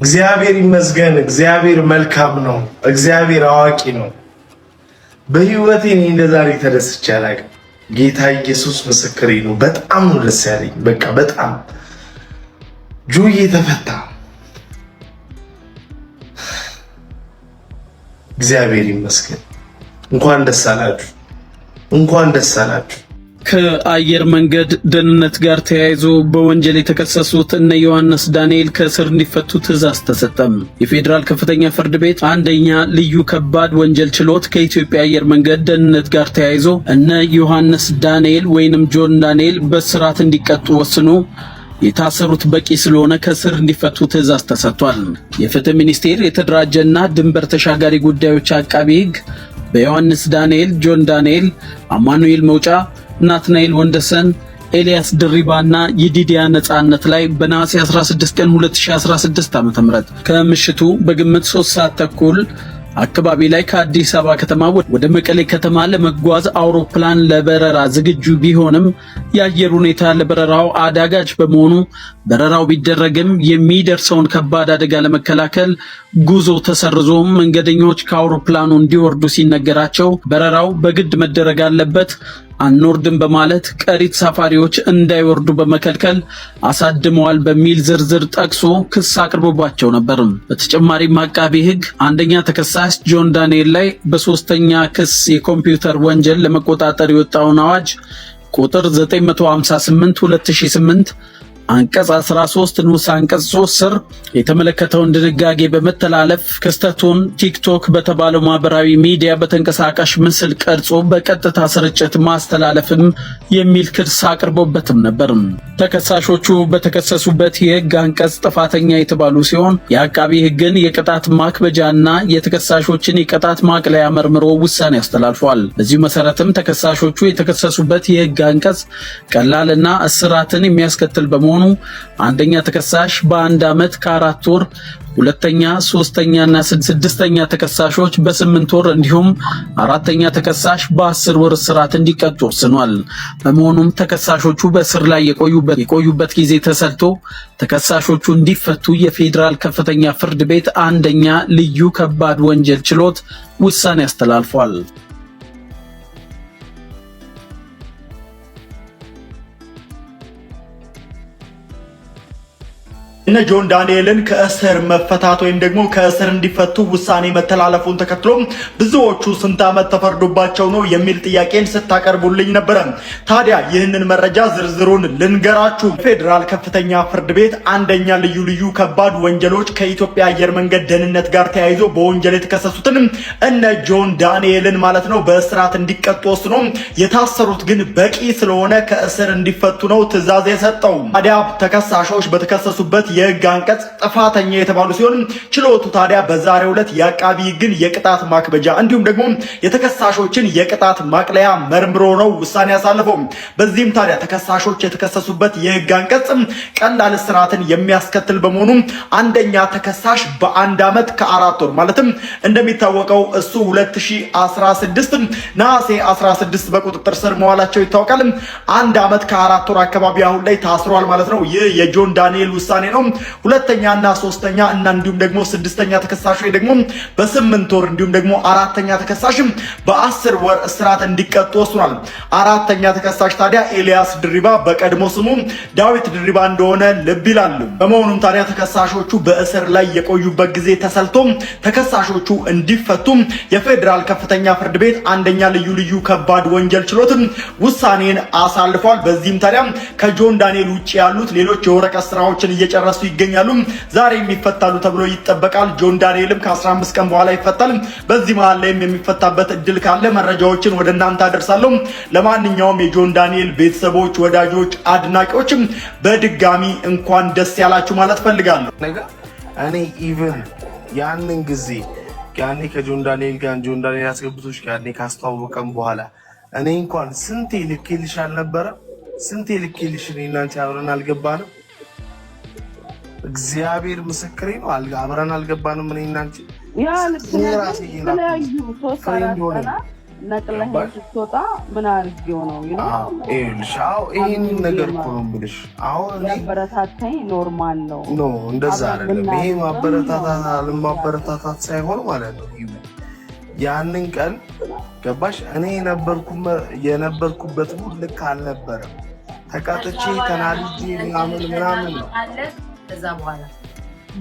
እግዚአብሔር ይመስገን። እግዚአብሔር መልካም ነው። እግዚአብሔር አዋቂ ነው። በህይወቴ እኔ እንደዛሬ ተደስቼ አላውቅም። ጌታ ኢየሱስ ምስክሬ ነው። በጣም ነው ደስ ያለኝ። በቃ በጣም ጆዬ ተፈታ። እግዚአብሔር ይመስገን። እንኳን ደስ አላችሁ፣ እንኳን ደስ አላችሁ። ከአየር መንገድ ደህንነት ጋር ተያይዞ በወንጀል የተከሰሱት እነ ዮሐንስ ዳንኤል ከእስር እንዲፈቱ ትዕዛዝ ተሰጠም። የፌዴራል ከፍተኛ ፍርድ ቤት አንደኛ ልዩ ከባድ ወንጀል ችሎት ከኢትዮጵያ አየር መንገድ ደህንነት ጋር ተያይዞ እነ ዮሐንስ ዳንኤል ወይንም ጆን ዳንኤል በእስራት እንዲቀጡ ወስኖ የታሰሩት በቂ ስለሆነ ከእስር እንዲፈቱ ትዕዛዝ ተሰጥቷል። የፍትህ ሚኒስቴር የተደራጀና ድንበር ተሻጋሪ ጉዳዮች አቃቢ ሕግ በዮሐንስ ዳንኤል፣ ጆን ዳንኤል፣ አማኑኤል መውጫ፣ ናትናኤል ወንደሰን፣ ኤልያስ ድሪባና ይዲዲያ ነጻነት ላይ በነሐሴ 16 ቀን 2016 ዓ.ም ከምሽቱ በግምት 3 ሰዓት ተኩል አካባቢ ላይ ከአዲስ አበባ ከተማ ወደ መቀሌ ከተማ ለመጓዝ አውሮፕላን ለበረራ ዝግጁ ቢሆንም የአየር ሁኔታ ለበረራው አዳጋች በመሆኑ በረራው ቢደረግም የሚደርሰውን ከባድ አደጋ ለመከላከል ጉዞ ተሰርዞ መንገደኞች ከአውሮፕላኑ እንዲወርዱ ሲነገራቸው በረራው በግድ መደረግ አለበት አንወርድም በማለት ቀሪ ተሳፋሪዎች እንዳይወርዱ በመከልከል አሳድመዋል በሚል ዝርዝር ጠቅሶ ክስ አቅርቦባቸው ነበር። በተጨማሪም አቃቢ ሕግ አንደኛ ተከሳሽ ጆን ዳንኤል ላይ በሶስተኛ ክስ የኮምፒውተር ወንጀል ለመቆጣጠር የወጣውን አዋጅ ቁጥር 958 2008 አንቀጽ 13 ንዑስ አንቀጽ 3 ስር የተመለከተውን ድንጋጌ በመተላለፍ ክስተቱን ቲክቶክ በተባለው ማህበራዊ ሚዲያ በተንቀሳቃሽ ምስል ቀርጾ በቀጥታ ስርጭት ማስተላለፍም የሚል ክስ አቅርቦበትም ነበር። ተከሳሾቹ በተከሰሱበት የህግ አንቀጽ ጥፋተኛ የተባሉ ሲሆን የአቃቢ ሕግን የቅጣት ማክበጃና የተከሳሾችን የቅጣት ማቅለያ መርምሮ ውሳኔ አስተላልፏል። በዚህ መሰረትም ተከሳሾቹ የተከሰሱበት የህግ አንቀጽ ቀላልና እስራትን የሚያስከትል በመሆኑ አንደኛ ተከሳሽ በ1 ዓመት ከ4 ወር፣ ሁለተኛ፣ ሶስተኛና ስድስተኛ ተከሳሾች በ8 ወር እንዲሁም አራተኛ ተከሳሽ በ10 ወር እስራት እንዲቀጡ ወስኗል። በመሆኑም ተከሳሾቹ በእስር ላይ የቆዩበት ጊዜ ተሰልቶ ተከሳሾቹ እንዲፈቱ የፌዴራል ከፍተኛ ፍርድ ቤት አንደኛ ልዩ ከባድ ወንጀል ችሎት ውሳኔ አስተላልፏል። እነ ጆን ዳንኤልን ከእስር መፈታት ወይም ደግሞ ከእስር እንዲፈቱ ውሳኔ መተላለፉን ተከትሎ ብዙዎቹ ስንት ዓመት ተፈርዶባቸው ነው የሚል ጥያቄን ስታቀርቡልኝ ነበር። ታዲያ ይህንን መረጃ ዝርዝሩን ልንገራችሁ። ፌዴራል ከፍተኛ ፍርድ ቤት አንደኛ ልዩ ከባድ ወንጀሎች ከኢትዮጵያ አየር መንገድ ደህንነት ጋር ተያይዞ በወንጀል የተከሰሱትን እነ ጆን ዳንኤልን ማለት ነው በእስራት እንዲቀጡ ወስኖ የታሰሩት ግን በቂ ስለሆነ ከእስር እንዲፈቱ ነው ትዕዛዝ የሰጠው። ታዲያ ተከሳሾች በተከሰሱበት የህግ አንቀጽ ጥፋተኛ የተባሉ ሲሆን ችሎቱ ታዲያ በዛሬው ዕለት የአቃቢ ሕግን የቅጣት ማክበጃ እንዲሁም ደግሞ የተከሳሾችን የቅጣት ማቅለያ መርምሮ ነው ውሳኔ ያሳለፈው። በዚህም ታዲያ ተከሳሾች የተከሰሱበት የህግ አንቀጽ ቀላል እስራትን የሚያስከትል በመሆኑ አንደኛ ተከሳሽ በ1 ዓመት ከ4 ወር ማለትም እንደሚታወቀው እሱ 2016 ነሐሴ 16 በቁጥጥር ስር መዋላቸው ይታወቃል። 1 ዓመት ከ4 ወር አካባቢ አሁን ላይ ታስሯል ማለት ነው። ይህ የጆን ዳንኤል ውሳኔ ነው። ሁለተኛና ሶስተኛ እና እንዲሁም ደግሞ ስድስተኛ ተከሳሾች ደግሞ በ8 ወር እንዲሁም ደግሞ አራተኛ ተከሳሽም በ10 ወር እስራት እንዲቀጡ ወስኗል። አራተኛ ተከሳሽ ታዲያ ኤልያስ ድሪባ በቀድሞ ስሙ ዳዊት ድሪባ እንደሆነ ልብ ይላል። በመሆኑም ታዲያ ተከሳሾቹ በእስር ላይ የቆዩበት ጊዜ ተሰልቶ ተከሳሾቹ እንዲፈቱ የፌዴራል ከፍተኛ ፍርድ ቤት አንደኛ ልዩ ከባድ ወንጀል ችሎት ውሳኔን አሳልፏል። በዚህም ታዲያ ከጆን ዳንኤል ውጪ ያሉት ሌሎች የወረቀት ስራዎችን እየጨረሱ ይገኛሉ። ዛሬ የሚፈታሉ ተብሎ ይጠበቃል። ጆን ዳንኤልም ከ15 ቀን በኋላ ይፈታል። በዚህ መሃል ላይም የሚፈታበት እድል ካለ መረጃዎችን ወደ እናንተ አደርሳለሁ። ለማንኛውም የጆን ዳንኤል ቤተሰቦች፣ ወዳጆች፣ አድናቂዎችም በድጋሚ እንኳን ደስ ያላችሁ ማለት ፈልጋለሁ። እኔ ኢቭን ያንን ጊዜ ያኔ ከጆን ዳንኤል ጋር ጆን ዳንኤል ያስገብቶች ያኔ ካስተዋወቀም በኋላ እኔ እንኳን ስንቴ ልኬልሽ አልነበረ? ስንቴ ልኬልሽ እኔና አንቺ አብረን አልገባንም? እግዚአብሔር ምስክሬ ነው። አብረን አልገባንም እኔና አንቺ። ያ ለተለያዩ 3 4 ነቅለህ ስትወጣ ምን አድርጌው ነው ይልሻው ይሄን ነገር እኮ ነው የምልሽ። አሁን ማበረታታኝ ኖርማል ነው እንደዛ አይደለም። ይሄ ማበረታታት ሳይሆን ማለት ነው ያንን ቀን ገባሽ? እኔ የነበርኩበት ሙድ ልክ አልነበረም። ተቃጥቼ ተናድጄ ምናምን ነው። ከዛ በኋላ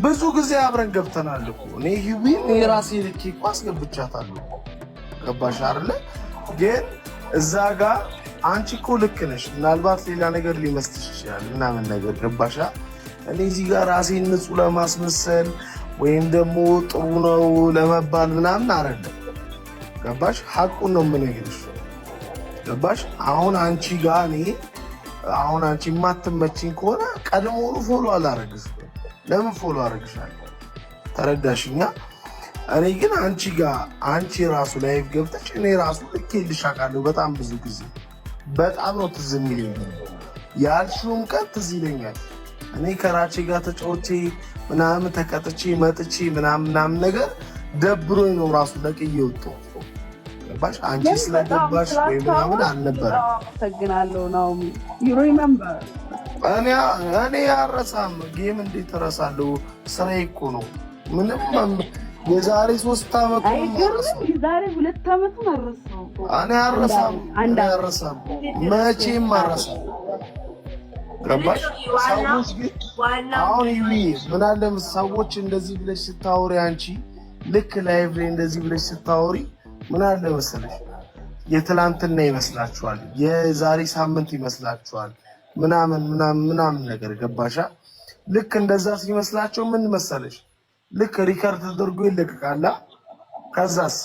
ብዙ ጊዜ አብረን ገብተናል እኮ እኔ ሂዊን የራሴ ልክ እኮ አስገብቻታለሁ። ገባሽ አይደለ? ግን እዛ ጋር አንቺ እኮ ልክ ነሽ። ምናልባት ሌላ ነገር ሊመስልሽ ይችላል ምናምን ነገር ገባሻ? እኔ እዚህ ጋር ራሴን ንጹህ ለማስመሰል ወይም ደግሞ ጥሩ ነው ለመባል ምናምን አይደለም። ገባሽ? ሐቁን ነው የምነግርሽ። ገባሽ? አሁን አንቺ ጋር አሁን አንቺ የማትመችኝ ከሆነ ቀድሞውኑ ፎሎ አላረግሽም። ለምን ፎሎ አረግሻለሁ? ተረዳሽኛ? እኔ ግን አንቺ ራሱ ላይቭ ገብተሽ እኔ ራሱ ልኬልሽ አውቃለሁ። በጣም ብዙ ጊዜ በጣም ነው ትዝ የሚለኝ። ያልሽውም ቀን ትዝ ይለኛል። እኔ ከራቼ ጋር ተጫውቼ ምናምን ተቀጥቼ መጥቼ ምናምን ነገር ደብሮኝ ነው ራሱ ለቅዬ ወጣሁ። ገባሽ? አንቺ ስለገባሽ ወይ ምናምን አልነበረም። አመሰግናለሁ ነው you remember እኔ አረሳም። ጌም እንዴት እረሳለሁ? ስራዬ እኮ ነው። ምንም የዛሬ 3 ዓመት ነው የዛሬ 2 ዓመት ነው አረሳው። እኔ አረሳም መቼም አረሳም። ገባሽ? ሰዎች ግን አሁን ምን አለ ሰዎች እንደዚህ ብለሽ ስታወሪ አንቺ ልክ ላይቭ ላይ እንደዚህ ብለሽ ስታወሪ ምን አለ መሰለሽ የትላንትና ይመስላችኋል፣ የዛሬ ሳምንት ይመስላችኋል ምናምን ነገር ገባሻ? ልክ እንደዛ ሲመስላቸው ምን መሰለሽ ልክ ሪከርድ ተደርጎ ይለቀቃል። ከዛስ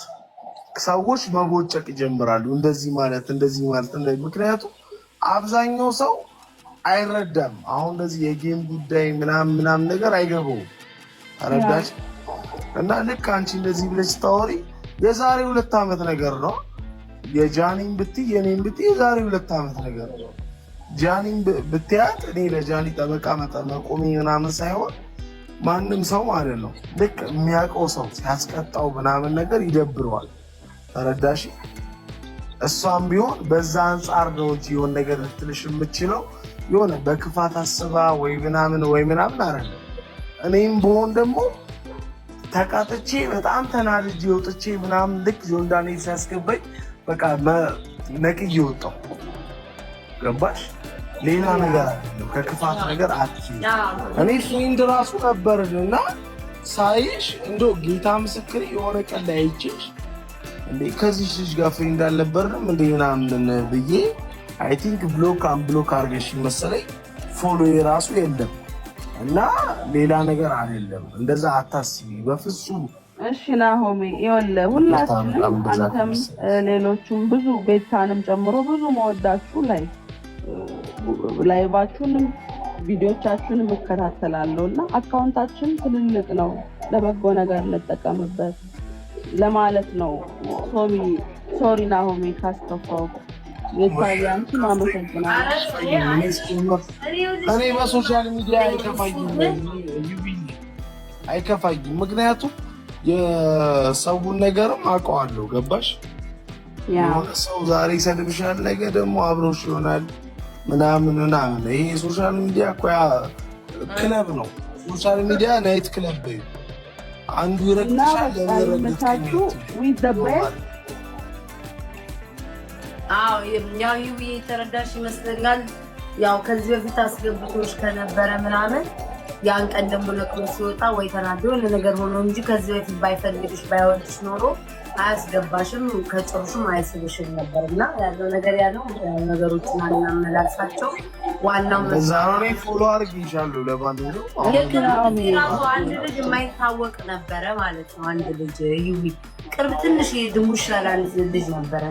ሰዎች መቦጨቅ ይጀምራሉ። እንደዚህ ማለት ምክንያቱም አብዛኛው ሰው አይረዳም። አሁን እንደዚህ የጌም ጉዳይ ምናምን ነገር አይገባውም። ተረዳሽ? እና ልክ አንቺ እንደዚህ ብለሽ ስታወሪ የዛሬ 2 ዓመት ነገር ነው። የጃኒን ብትይ የኔን ብትይ የዛሬ 2 ዓመት ነገር ነው። ጃኒን ብትያት እኔ ለጃኒ ጠበቃ መቆሜ ምናምን ሳይሆን ማንም ሰው ማለት ነው ልክ የሚያውቀው ሰው ሲያስቀጣው ምናምን ነገር ይደብረዋል። ተረዳሽ? እሷም ቢሆን በዛ አንጻር ነው እንጂ የሆነ ነገር ልትልሽ የምችለው የሆነ በክፋት አስባ ወይ ምናምን አይደለም። እኔም በሆን ደግሞ ተቃጥቼ በጣም ተናድጄ ወጥቼ ምናምን ልክ ጆንዳኔ ሲያስገባኝ በቃ ነቅዬ ወጣሁ። ገባሽ? ሌላ ነገር አይደለም፣ ከክፋት ነገር አትይ። እኔ ፍሬንድ ራሱ ነበርና ሳይሽ እንደው ጌታ ምስክር የሆነ ቀን ላይ አይቼሽ እንዴ ከዚህ ልጅ ጋር ፍሬንድ አልነበርንም እንዴ ምናምን ብዬ አይ ቲንክ ብሎክ አድርገሽ መሰለኝ ፎሎ የራሱ የለም እና ሌላ ነገር አይደለም። እንደዛ አታስቢ በፍጹም። እሺ ናሆሜ ይኸውልህ ሁላችንም አንተም ሌሎቹም ብዙ ቤታንም ጨምሮ ብዙ መወዳችሁ ላይቫችሁንም ቪዲዮቻችሁንም እከታተላለሁና አካውንታችን ትልልቅ ነው፣ ለበጎ ነገር እንጠቀምበት ለማለት ነው። ሶሪ ናሆሜ ካስከፋው የታያንቺ ማመሰግናለሁ። እኔ በሶሻል ሚዲያ አይከፋኝም፣ ምክንያቱም የሰውን ነገርም አውቀዋለሁ። ገባሽ? የሆነ ሰው ዛሬ ይሰድብሻል፣ ነገ ደግሞ አብሮሽ ይሆናል ምናምን። ይሄ ሶሻል ሚዲያ እኮ ክለብ ነው። ሶሻል ሚዲያ ናይት ክለብ ነው። አንዱ ይረግጥሻል፣ ለሚረግጥሽ አዎ ያው የተረዳሽ ይመስለኛል። ያው ከዚህ በፊት አስገብቶሽ ከነበረ ምናምን ያን ቀን ደግሞ ለቅሞ ሲወጣ ወይ ተናዶ ለነገር ሆኖ እንጂ ከዚህ በፊት ባይፈልግሽ ባይወድሽ ኖሮ አያስገባሽም፣ ከጭሩሽም አይስብሽም ነበርና ያለው ነገር ነገሮችን አናመላልሳቸው። ዋናው ዛሬ ፎሎ አድርጌሻለሁ ለባንዱ አንድ ልጅ የማይታወቅ ነበረ ማለት ነው። አንድ ልጅ ቅርብ ትንሽ ድሙሽ ያላል ልጅ ነበረ።